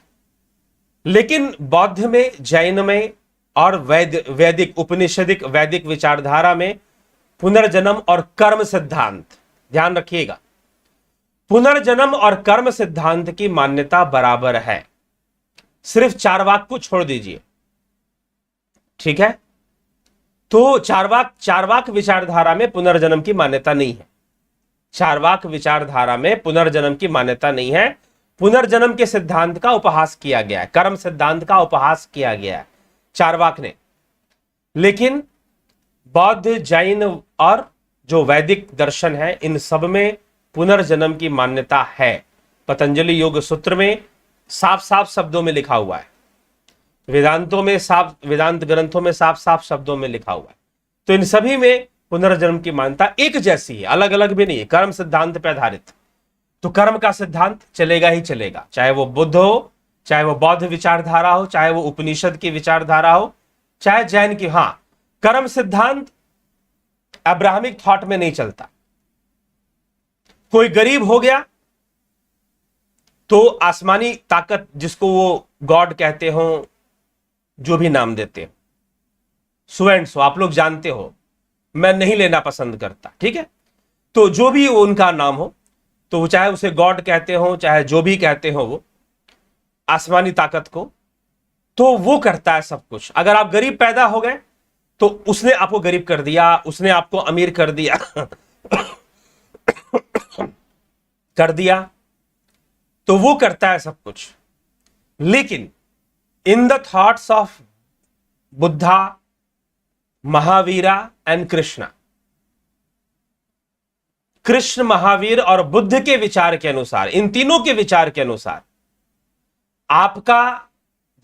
लेकिन बौद्ध में, जैन में और वैदिक उपनिषदिक वैदिक विचारधारा में पुनर्जन्म और कर्म सिद्धांत, ध्यान रखिएगा, पुनर्जन्म और कर्म सिद्धांत की मान्यता बराबर है। सिर्फ चारवाक को छोड़ दीजिए। ठीक है, तो चारवाक विचारधारा में पुनर्जन्म की मान्यता नहीं है। चारवाक विचारधारा में पुनर्जन्म की मान्यता नहीं है। पुनर्जन्म के सिद्धांत का उपहास किया गया है, कर्म सिद्धांत का उपहास किया गया है चारवाक ने। लेकिन बौद्ध, जैन और जो वैदिक दर्शन है, इन सब में पुनर्जन्म की मान्यता है। पतंजलि योग सूत्र में साफ साफ शब्दों में लिखा हुआ है, वेदांतों में वेदांत ग्रंथों में साफ साफ शब्दों में लिखा हुआ है। तो इन सभी में पुनर्जन्म की मान्यता एक जैसी है, अलग अलग भी नहीं है, कर्म सिद्धांत पर आधारित। तो कर्म का सिद्धांत चलेगा ही चलेगा, चाहे वो बुद्ध हो, चाहे वो बौद्ध विचारधारा हो, चाहे वो उपनिषद की विचारधारा हो, चाहे जैन की। हां, कर्म सिद्धांत अब्राहमिक थॉट में नहीं चलता। कोई गरीब हो गया तो आसमानी ताकत, जिसको वो गॉड कहते हो, जो भी नाम देते हो, सो एंड सो, आप लोग जानते हो, मैं नहीं लेना पसंद करता। ठीक है, तो जो भी उनका नाम हो, तो वो चाहे उसे गॉड कहते हो, चाहे जो भी कहते हो, वो आसमानी ताकत को, तो वो करता है सब कुछ। अगर आप गरीब पैदा हो गए तो उसने आपको गरीब कर दिया, उसने आपको अमीर कर दिया तो वो करता है सब कुछ। लेकिन in the thoughts of Buddha, Mahavira and Krishna, Krishna, Mahavir और बुद्ध के विचार के अनुसार, इन तीनों के विचार के अनुसार, आपका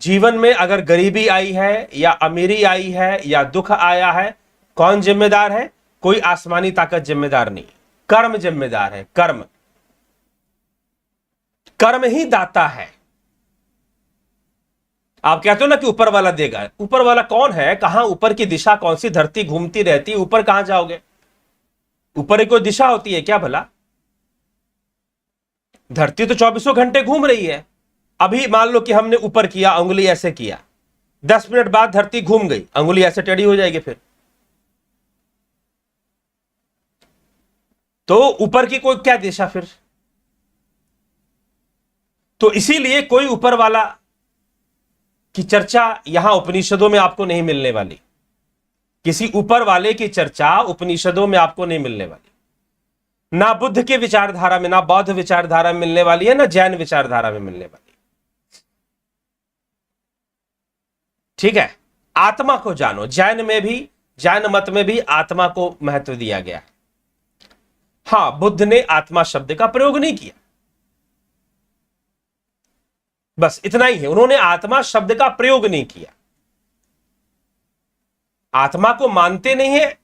जीवन में अगर गरीबी आई है या अमीरी आई है या दुख आया है, कौन जिम्मेदार है? कोई आसमानी ताकत जिम्मेदार नहीं, कर्म जिम्मेदार है। कर्म ही दाता है। आप कहते हो ना कि ऊपर वाला देगा, ऊपर वाला कौन है? कहां ऊपर की दिशा कौन सी? धरती घूमती रहती है, ऊपर कहां जाओगे? ऊपर एक कोई दिशा होती है क्या भला? धरती तो 24 घंटे घूम रही है। अभी मान लो कि हमने ऊपर किया, उंगली ऐसे किया, 10 मिनट बाद धरती घूम गई, उंगली ऐसे टेढ़ी हो जाएगी फिर। तो ऊपर की कोई क्या दिशा फिर? तो इसीलिए कोई ऊपर वाला की चर्चा यहां उपनिषदों में आपको नहीं मिलने वाली। किसी ऊपर वाले की चर्चा उपनिषदों में आपको नहीं मिलने वाली। ना बुद्ध के विचारधारा में, ना बौद्ध विचारधारा में मिलने वाली है, ना जैन विचारधारा में मिलने वाली। ठीक है, आत्मा को जानो। जैन में भी, जैन मत में भी आत्मा को महत्व दिया गया है। हां, बुद्ध ने आत्मा शब्द का प्रयोग नहीं किया, बस इतना ही है, उन्होंने आत्मा शब्द का प्रयोग नहीं किया। आत्मा को मानते नहीं है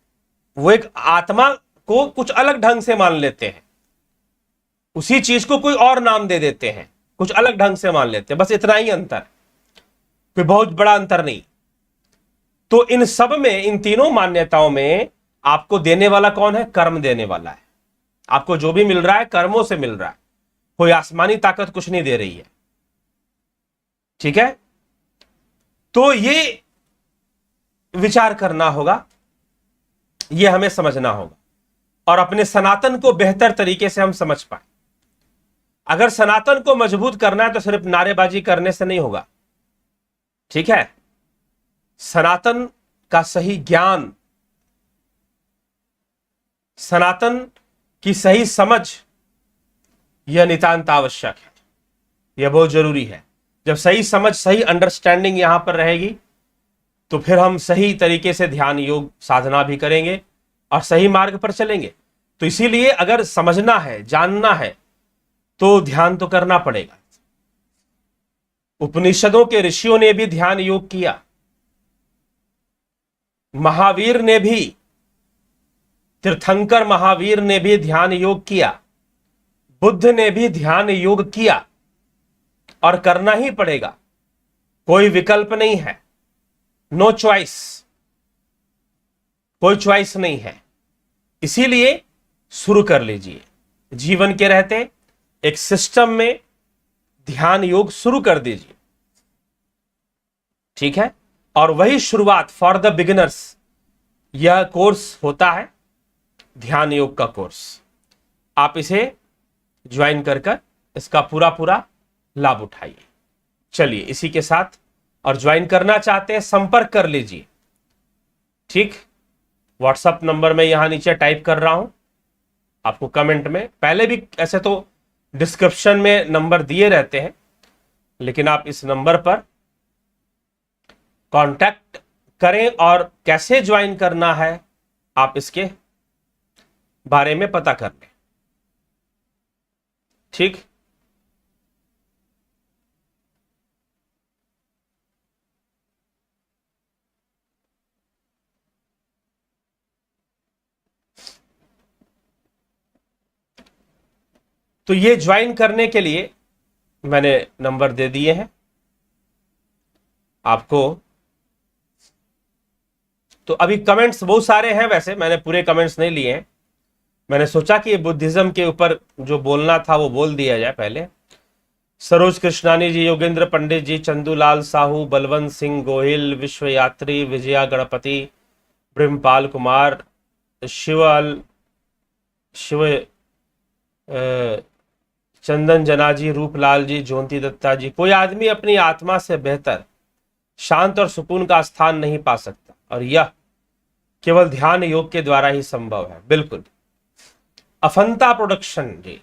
वो, एक आत्मा को कुछ अलग ढंग से मान लेते हैं, उसी चीज को कोई और नाम दे देते हैं, कुछ अलग ढंग से मान लेते हैं, बस इतना ही अंतर, कोई बहुत बड़ा अंतर नहीं। तो इन सब में, इन तीनों मान्यताओं में आपको देने वाला कौन है? कर्म देने वाला है। आपको जो भी मिल रहा है कर्मों से मिल रहा है, कोई आसमानी ताकत कुछ नहीं दे रही है। ठीक है, तो ये विचार करना होगा, यह हमें समझना होगा, और अपने सनातन को बेहतर तरीके से हम समझ पाए। अगर सनातन को मजबूत करना है तो सिर्फ नारेबाजी करने से नहीं होगा, ठीक है। सनातन का सही ज्ञान, सनातन की सही समझ, यह नितांत आवश्यक है, यह बहुत जरूरी है। जब सही समझ, सही अंडरस्टैंडिंग यहां पर रहेगी तो फिर हम सही तरीके से ध्यान योग साधना भी करेंगे और सही मार्ग पर चलेंगे। तो इसीलिए अगर समझना है, जानना है तो ध्यान तो करना पड़ेगा। उपनिषदों के ऋषियों ने भी ध्यान योग किया, महावीर ने भी, तीर्थंकर महावीर ने भी ध्यान योग किया, बुद्ध ने भी ध्यान योग किया और करना ही पड़ेगा, कोई विकल्प नहीं है। नो चॉइस, कोई चॉइस नहीं है। इसीलिए शुरू कर लीजिए, जीवन के रहते एक सिस्टम में ध्यान योग शुरू कर दीजिए, ठीक है। और वही शुरुआत फॉर द बिगिनर्स, यह कोर्स होता है ध्यान योग का कोर्स। आप इसे ज्वाइन कर इसका पूरा लाभ उठाइए। चलिए इसी के साथ, और ज्वाइन करना चाहते हैं संपर्क कर लीजिए, ठीक। व्हाट्सएप नंबर मैं यहां नीचे टाइप कर रहा हूं, आपको कमेंट में, पहले भी ऐसे तो डिस्क्रिप्शन में नंबर दिए रहते हैं, लेकिन आप इस नंबर पर कांटेक्ट करें और कैसे ज्वाइन करना है आप इसके बारे में पता कर लें, ठीक। तो ये ज्वाइन करने के लिए मैंने नंबर दे दिए हैं आपको। तो अभी कमेंट्स बहुत सारे हैं, वैसे मैंने पूरे कमेंट्स नहीं लिए हैं, मैंने सोचा कि बुद्धिज्म के ऊपर जो बोलना था वो बोल दिया जाए पहले। सरोज कृष्णानी जी, योगेंद्र पंडित जी, चंदूलाल साहू, बलवंत सिंह गोहिल, विश्व यात्री, विजया गणपति, ब्रह्मपाल कुमार, शिव चंदन जना जी, रूपलाल जी, ज्योति दत्ता जी। कोई आदमी अपनी आत्मा से बेहतर शांत और सुकून का स्थान नहीं पा सकता, और यह केवल ध्यान योग के द्वारा ही संभव है। बिल्कुल। अफंता प्रोडक्शन जी,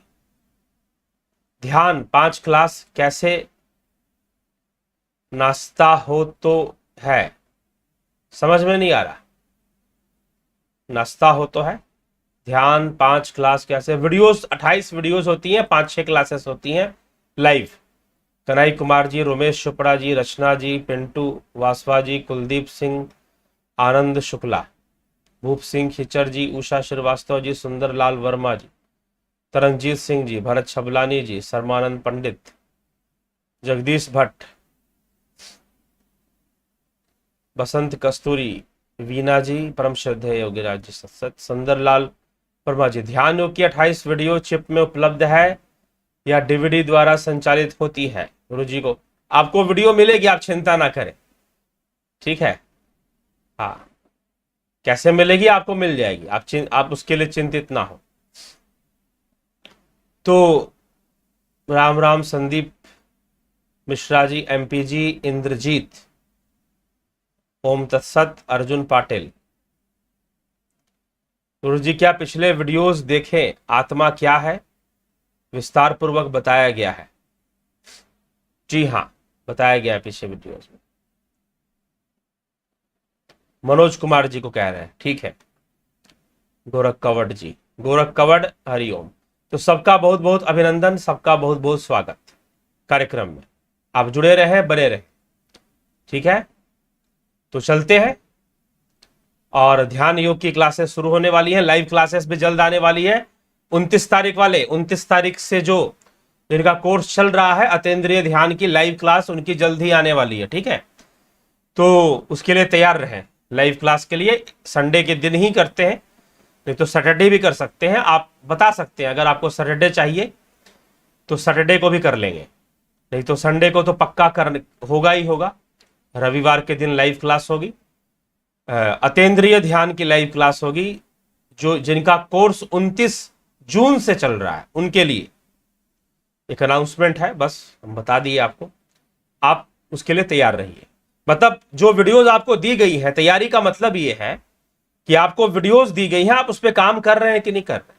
ध्यान 5 क्लास कैसे नाश्ता हो तो है, समझ में नहीं आ रहा। नाश्ता हो तो है, ध्यान 5 क्लास कैसे, वीडियोस 28 वीडियोस होती हैं, 5-6 क्लासेस होती हैं लाइव। कन्हई कुमार जी, रोमेश चोपड़ा जी, रचना जी, पिंटू वासवा जी, कुलदीप सिंह, आनंद शुक्ला, भूप सिंह खिचर जी, उषा श्रीवास्तव जी, सुंदरलाल वर्मा जी, तरंगजीत सिंह जी, भरत छबलानी जी, शर्मानंद पंडित, जगदीश भट्ट, बसंत कस्तूरी, वीना जी, परम श्रद्धेय योगीराज जी, सत्सत, सुंदरलाल वर्मा जी। ध्यान योग की 28 वीडियो चिप में उपलब्ध है या डीवीडी द्वारा संचालित होती है? गुरु जी को आपको वीडियो मिलेगी, आप चिंता ना करें, ठीक है। हाँ, कैसे मिलेगी? आपको मिल जाएगी, आप उसके लिए चिंतित ना हो। तो राम राम संदीप मिश्रा जी, एमपी जी, इंद्रजीत, ओम तत्सत, अर्जुन पाटिल। गुरु जी क्या पिछले वीडियोस देखें, आत्मा क्या है, विस्तार पूर्वक बताया गया है? जी हाँ, बताया गया है पिछले वीडियोस में। मनोज कुमार जी को कह रहे हैं, ठीक है। गोरख कवड़ जी, गोरख कवड़, हरिओम। तो सबका बहुत बहुत अभिनंदन, सबका बहुत बहुत स्वागत कार्यक्रम में। आप जुड़े रहे, बने रहे, ठीक है। तो चलते हैं, और ध्यान योग की क्लासेस शुरू होने वाली हैं, लाइव क्लासेस भी जल्द आने वाली है। 29 तारीख वाले, 29 तारीख से जो जिनका कोर्स चल रहा है अतीन्द्रिय ध्यान की लाइव क्लास, उनकी जल्द ही आने वाली है, ठीक है। तो उसके लिए तैयार रहें। लाइव क्लास के लिए संडे के दिन ही करते हैं, नहीं तो सैटरडे भी कर सकते हैं। आप बता सकते हैं, अगर आपको सैटरडे चाहिए तो सैटरडे को भी कर लेंगे, नहीं तो संडे को तो पक्का होगा ही होगा। रविवार के दिन लाइव क्लास होगी, अतीन्द्रिय ध्यान की लाइव क्लास होगी। जो जिनका कोर्स 29 जून से चल रहा है उनके लिए, एक अनाउंसमेंट है, बस हम बता दिए आपको, आप उसके लिए तैयार रहिए। मतलब जो वीडियोस आपको दी गई है, तैयारी का मतलब ये है कि आपको वीडियोस दी गई हैं, आप उस पर काम कर रहे हैं कि नहीं कर रहे,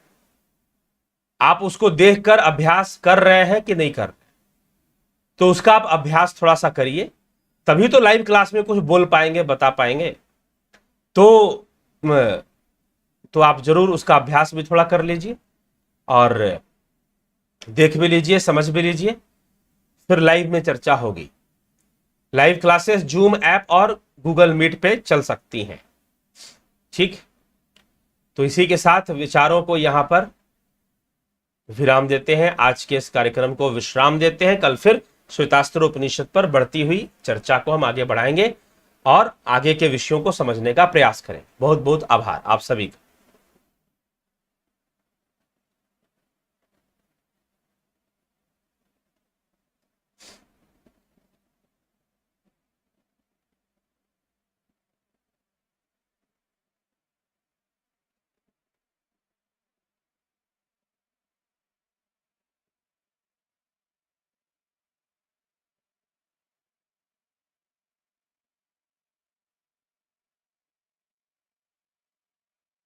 आप उसको देखकर अभ्यास कर रहे हैं कि नहीं कर रहे। तो उसका आप अभ्यास थोड़ा सा करिए, तभी तो लाइव क्लास में कुछ बोल पाएंगे, बता पाएंगे। तो आप जरूर उसका अभ्यास भी थोड़ा कर लीजिए और देख भी लीजिए, समझ भी लीजिए, फिर लाइव में चर्चा होगी। लाइव क्लासेस जूम ऐप और गूगल मीट पे चल सकती हैं, ठीक। तो इसी के साथ विचारों को यहां पर विराम देते हैं, आज के इस कार्यक्रम को विश्राम देते हैं। कल फिर श्वेतास्त्र उपनिषद पर बढ़ती हुई चर्चा को हम आगे बढ़ाएंगे और आगे के विषयों को समझने का प्रयास करें। बहुत बहुत आभार आप सभी का।